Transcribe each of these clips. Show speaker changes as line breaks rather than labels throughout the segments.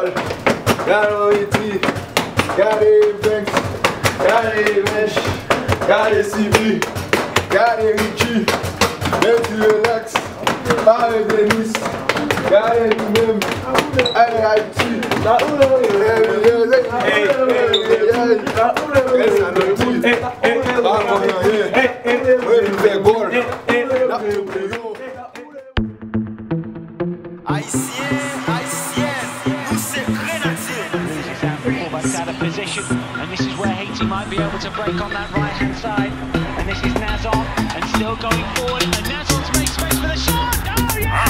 ball. Got it, got it, Banks, got it, Mesh, got it, CB, got it, Richie. Let's relax. Barre Denis, got it, même. Allez,
and this is where Haiti might be able to break on that right hand side. And this is Nazon, and still going forward. And Nazon's makes space for the shot. Oh yeah!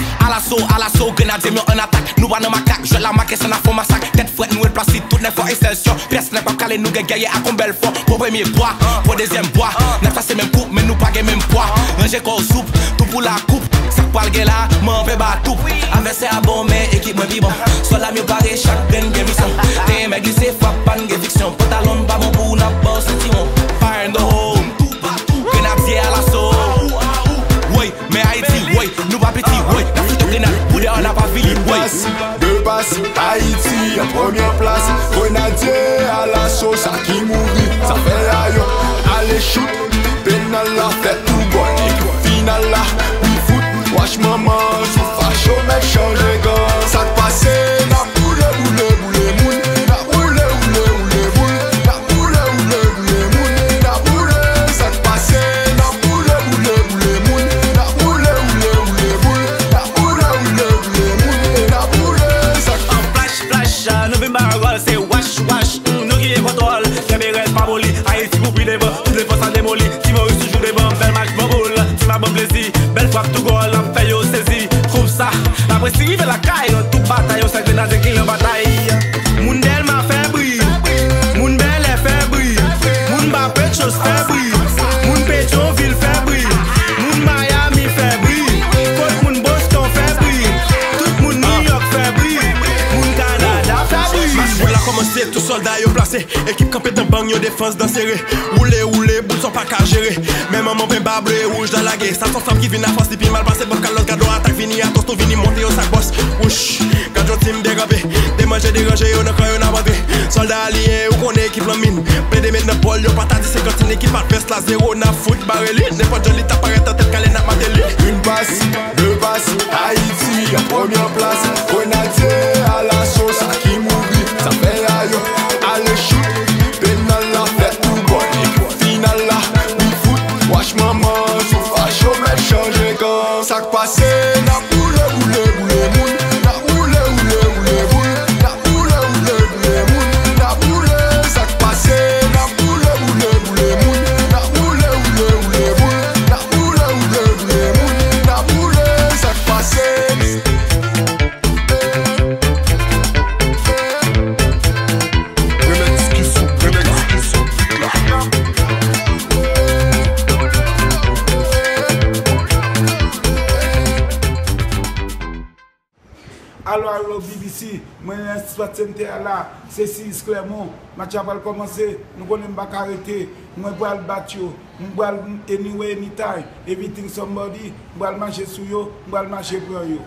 À l'assaut, grenadier, mieux en attaque. Nous allons macaque, je la marque, c'est la forme massacre. Tête fouette, nous est placé, toutes les fois extension. Pièce n'est pas calé, nous gagnons à combien fois. Pour premier bois, pour deuxième bois. N'est pas c'est même coupe, mais nous pas même poids. Ranger corps soupe, tout pour la coupe. Ça pas le là, m'en fait pas tout. Inversé à bon, mais équipe moi vivant. Soit la mieux paré, chaque ben bien mission. T'es mec glissé, frappe pas de fiction. Pantalon, pas bon pour la bosse, sentiment. Fire in the hole, tout partout. Grenadier à l'assaut. Oui, mais Haïti, oui, nous pas petit, oui. La flûte au grenade, pour on n'a pas fini, oui.
Deux passes, Haïti en première place. Grenadier à l'assaut, ça qui mourit. Ça fait aïe, allez shoot. Pénal la fête tout bon. Et final là, oui foot. Watch maman, sous facho, mais change les gants. Ça passe, la boule, boule, boule, moule. La boule, boule, boule, boule. La boule, boule, boule, moule. La boule, ça passe, la boule, boule, boule, moule. La boule, boule, boule, boule. La boule, boule, boule, moule. La boule, ça
flash, flash, nous vîmes barrel, c'est wash, wash. Nous qui est contrôle, caméra pas boli. Haïti pour plus devant, toutes les forces à démolir. Qui vont toujours devant, belle match, bon boule. Tu m'as bon plaisir, belle frappe, tout goal. Après si il fait la caille, tout bataille, on s'est grenade qui en bataille. Moun del m'a fait bruit, moun belle fait bruit, moun Mbappé chose fait bruit, moun Pétionville fait bruit, moun Miami fait bruit, tout moun Boston fait bruit, tout moun New York fait bruit, moun Canada fait bruit. Match pour la commencer, tout soldat yo placé, équipe campée dans bang yo défense dans serré, roulé, boules sont pas qu'à gérer, même maman vient bablé rouge dans la guerre, ça s'en qui vient à force, puis mal passé, bon calot, gado attaque, vini à toston, vini monter au sac boss, ouch, gado team dérapé, démanger, dérangé, on a quand on a battu, soldat allié, ou qu'on est équipe la mine, pédé maintenant Paul, yo patate, 50 une équipe à veste, la zéro, na foot, barreli, n'importe joli, t'apparaît en tête, calé, n'a matéli.
Une passe, deux passes, Haïti en première place, Grenadier à l'assaut, ça qui mourit, ça fait aïe, allez shoot, pénal la fête tout bon, et final là, oui foot, watch maman, sous facho, mais change quand ça passe, la boule, boule, boule, moule, la boule, boule, boule, boule, la boule, boule, boule, moule, la boule, ça passe, la boule, boule, boule, moule, la boule, boule, boule, boule, la boule, boule, boule, moule, la boule, ça passe.
Allo BBC, moi je là, c'est 6 Clermont, match va commencer, nous connaissons pas arrêter, moi je vais le battre, je vais anyway anytime, everything somebody, je vais marcher sur eux, je vais marcher pour eux.